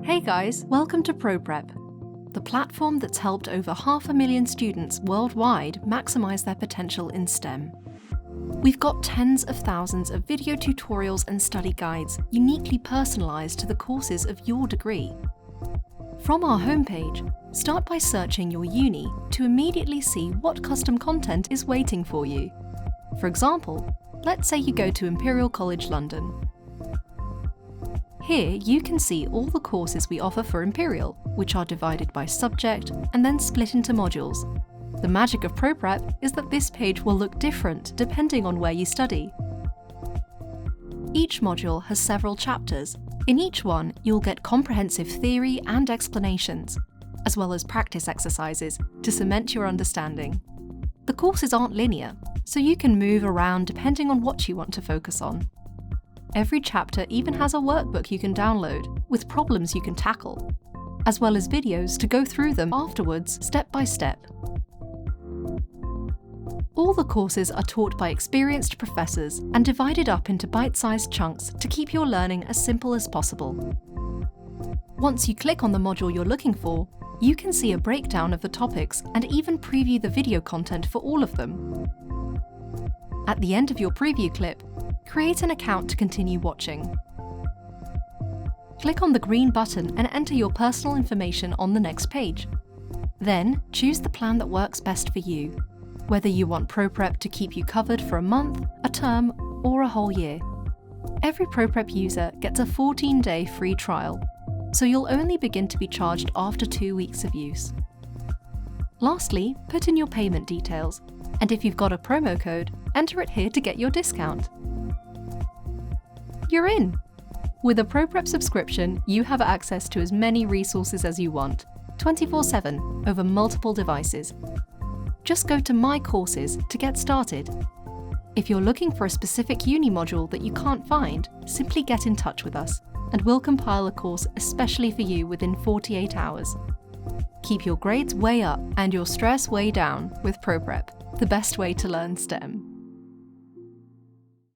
Hey guys, welcome to Proprep, the platform that's helped over 500,000 students worldwide maximize their potential in STEM. We've got tens of thousands of video tutorials and study guides uniquely personalized to the courses of your degree. From our homepage, start by searching your uni to immediately see what custom content is waiting for you. For example, let's say you go to Imperial College London. Here you can see all the courses we offer for Imperial, which are divided by subject and then split into modules. The magic of Proprep is that this page will look different depending on where you study. Each module has several chapters. In each one, you'll get comprehensive theory and explanations, as well as practice exercises to cement your understanding. The courses aren't linear, so you can move around depending on what you want to focus on. Every chapter even has a workbook you can download, with problems you can tackle, as well as videos to go through them afterwards, step by step. All the courses are taught by experienced professors and divided up into bite-sized chunks to keep your learning as simple as possible. Once you click on the module you're looking for, you can see a breakdown of the topics and even preview the video content for all of them. At the end of your preview clip, create an account to continue watching. Click on the green button and enter your personal information on the next page. Then, choose the plan that works best for you, whether you want Proprep to keep you covered for a month, a term, or a whole year. Every Proprep user gets a 14-day free trial, so you'll only begin to be charged after 2 weeks of use. Lastly, put in your payment details, and if you've got a promo code, enter it here to get your discount. You're in! With a Proprep subscription, you have access to as many resources as you want, 24/7, over multiple devices. Just go to My Courses to get started. If you're looking for a specific uni module that you can't find, simply get in touch with us, and we'll compile a course especially for you within 48 hours. Keep your grades way up and your stress way down with Proprep, the best way to learn STEM.